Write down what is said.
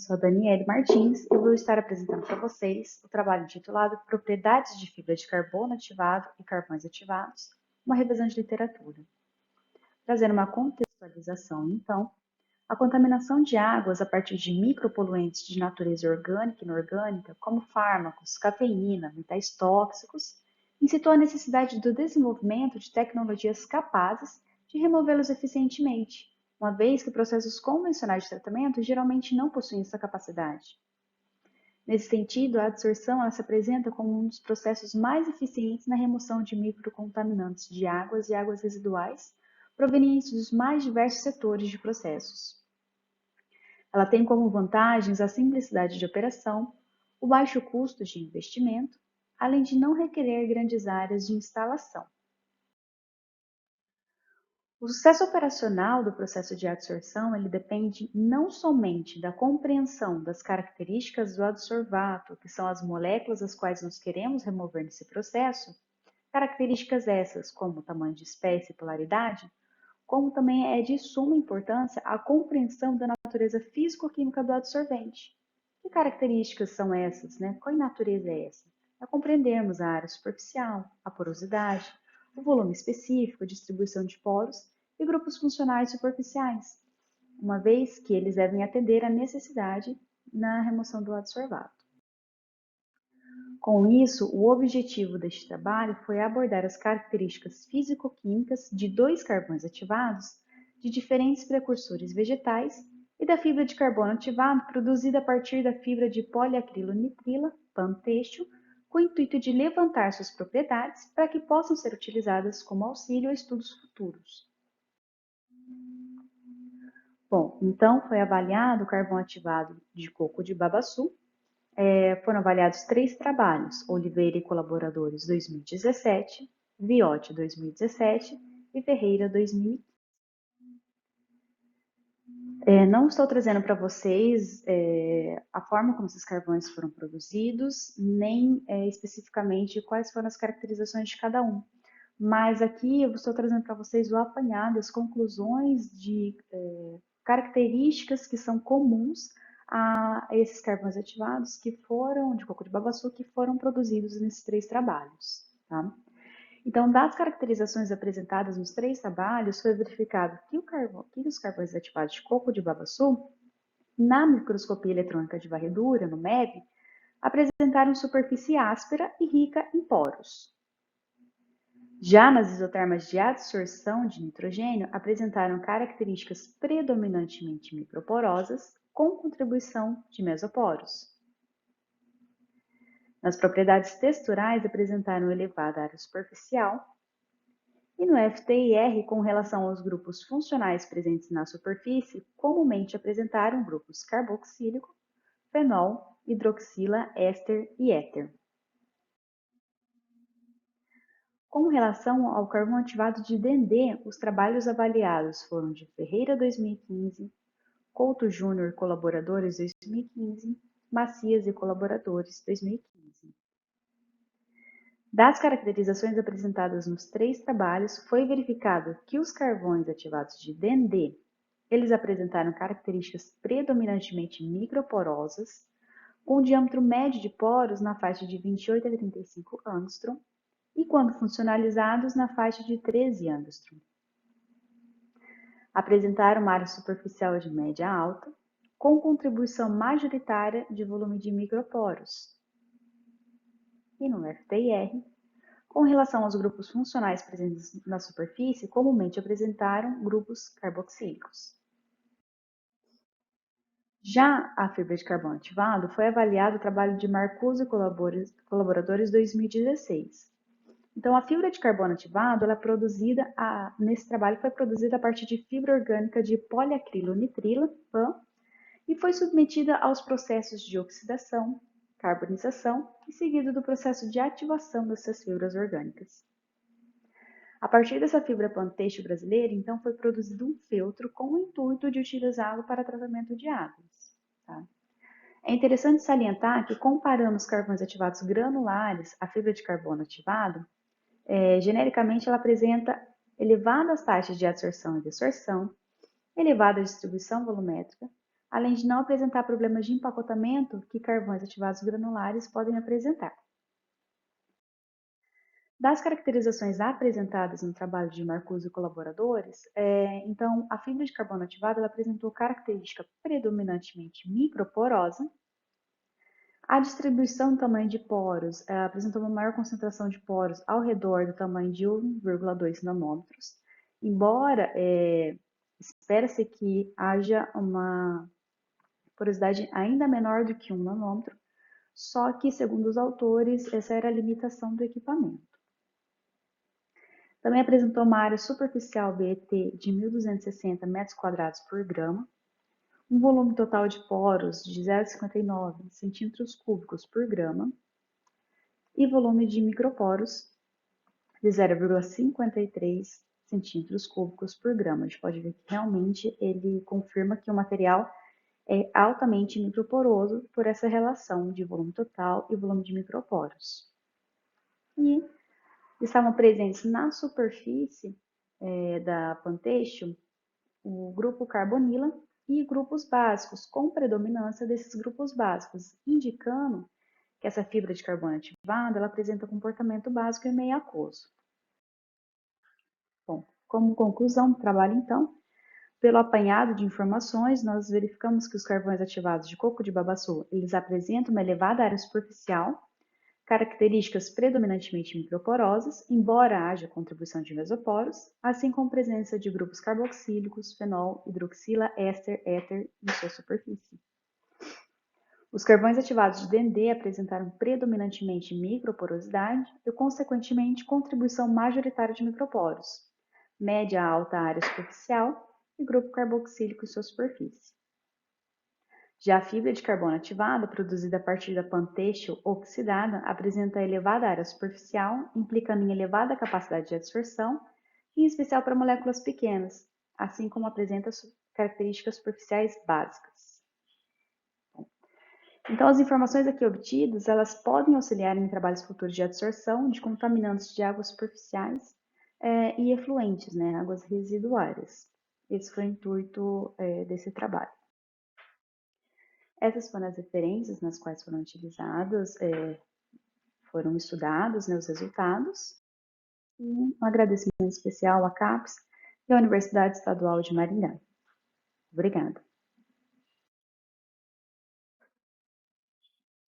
sou a Daniele Martins e vou estar apresentando para vocês o trabalho intitulado Propriedades de fibra de carbono ativado e carvões ativados, uma revisão de literatura. Trazendo uma contextualização, então, a contaminação de águas a partir de micropoluentes de natureza orgânica e inorgânica, como fármacos, cafeína, metais tóxicos, incitou a necessidade do desenvolvimento de tecnologias capazes de removê-los eficientemente, uma vez que processos convencionais de tratamento geralmente não possuem essa capacidade. Nesse sentido, a adsorção ela se apresenta como um dos processos mais eficientes na remoção de microcontaminantes de águas e águas residuais, provenientes dos mais diversos setores de processos. Ela tem como vantagens a simplicidade de operação, o baixo custo de investimento, além de não requerer grandes áreas de instalação. O sucesso operacional do processo de adsorção ele depende não somente da compreensão das características do adsorvato, que são as moléculas as quais nós queremos remover nesse processo, características essas como tamanho de espécie e polaridade, como também é de suma importância a compreensão da natureza físico-química do adsorvente. Que características são essas, né? Qual natureza é essa? É compreendermos a área superficial, a porosidade, o volume específico, a distribuição de poros e grupos funcionais superficiais, uma vez que eles devem atender à necessidade na remoção do adsorvato. Com isso, o objetivo deste trabalho foi abordar as características físico-químicas de dois carvões ativados de diferentes precursores vegetais e da fibra de carbono ativado produzida a partir da fibra de poliacrilonitrila, PAN têxtil, com o intuito de levantar suas propriedades para que possam ser utilizadas como auxílio a estudos futuros. Bom, então foi avaliado o carvão ativado de coco de babaçu. Foram avaliados 3 trabalhos, Oliveira e Colaboradores 2017, Viotti 2017 e Ferreira 2015. Não estou trazendo para vocês a forma como esses carvões foram produzidos, nem especificamente quais foram as caracterizações de cada um. Mas aqui eu estou trazendo para vocês o apanhado, as conclusões de características que são comuns a esses carvões ativados que foram, de coco de babaçu, que foram produzidos nesses 3 trabalhos. Tá? Então, das caracterizações apresentadas nos 3 trabalhos, foi verificado que os carvões ativados de coco de babaçu, na microscopia eletrônica de varredura, no MEV, apresentaram superfície áspera e rica em poros. Já nas isotermas de adsorção de nitrogênio, apresentaram características predominantemente microporosas, com contribuição de mesoporos. Nas propriedades texturais, apresentaram elevada área superficial. E no FTIR, com relação aos grupos funcionais presentes na superfície, comumente apresentaram grupos carboxílico, fenol, hidroxila, éster e éter. Com relação ao carvão ativado de Dendê, os trabalhos avaliados foram de Ferreira 2015, Couto Júnior e Colaboradores 2015, Macias e Colaboradores 2015. Das caracterizações apresentadas nos 3 trabalhos, foi verificado que os carvões ativados de Dendê, eles apresentaram características predominantemente microporosas, com diâmetro médio de poros na faixa de 28 a 35 angstrom, e quando funcionalizados na faixa de 13 angstrom. Apresentaram uma área superficial de média a alta, com contribuição majoritária de volume de microporos. E no FTIR, com relação aos grupos funcionais presentes na superfície, comumente apresentaram grupos carboxílicos. Já a fibra de carbono ativado foi avaliado o trabalho de Marcuso e Colaboradores 2016. Então, a fibra de carbono ativado, nesse trabalho, foi produzida a partir de fibra orgânica de poliacrilonitrila, PAN, e foi submetida aos processos de oxidação, carbonização e seguido do processo de ativação dessas fibras orgânicas. A partir dessa fibra PAN têxtil brasileira, então, foi produzido um feltro com o intuito de utilizá-lo para tratamento de águas. Tá? É interessante salientar que, comparando os carvões ativados granulares à fibra de carbono ativado, genericamente ela apresenta elevadas taxas de adsorção e desorção, elevada distribuição volumétrica, além de não apresentar problemas de empacotamento que carvões ativados granulares podem apresentar. Das caracterizações apresentadas no trabalho de Marcuse e colaboradores, então, a fibra de carbono ativada ela apresentou característica predominantemente microporosa. A distribuição do tamanho de poros apresentou uma maior concentração de poros ao redor do tamanho de 1,2 nanômetros, embora espera-se que haja uma porosidade ainda menor do que 1 nanômetro, só que, segundo os autores, essa era a limitação do equipamento. Também apresentou uma área superficial BET de 1.260 metros quadrados por grama, um volume total de poros de 0,59 centímetros cúbicos por grama e volume de microporos de 0,53 centímetros cúbicos por grama. A gente pode ver que realmente ele confirma que o material é altamente microporoso por essa relação de volume total e volume de microporos. E estavam presentes na superfície da Panteixo o grupo carbonila e grupos básicos, com predominância desses grupos básicos, indicando que essa fibra de carbono ativada ela apresenta comportamento básico e meio aquoso. Bom, como conclusão do trabalho, então, pelo apanhado de informações, nós verificamos que os carvões ativados de coco de babaçu, eles apresentam uma elevada área superficial, características predominantemente microporosas, embora haja contribuição de mesoporos, assim como presença de grupos carboxílicos, fenol, hidroxila, éster, éter em sua superfície. Os carvões ativados de Dendê apresentaram predominantemente microporosidade e, consequentemente, contribuição majoritária de microporos, média a alta área superficial e grupo carboxílico em sua superfície. Já a fibra de carbono ativada, produzida a partir da Panteixo oxidada, apresenta elevada área superficial, implicando em elevada capacidade de adsorção, em especial para moléculas pequenas, assim como apresenta características superficiais básicas. Então, as informações aqui obtidas, elas podem auxiliar em trabalhos futuros de adsorção de contaminantes de águas superficiais e efluentes, né, águas residuárias. Esse foi o intuito desse trabalho. Essas foram as referências nas quais foram utilizados, foram estudados, né, os resultados. E um agradecimento especial à CAPES e à Universidade Estadual de Maringá. Obrigada.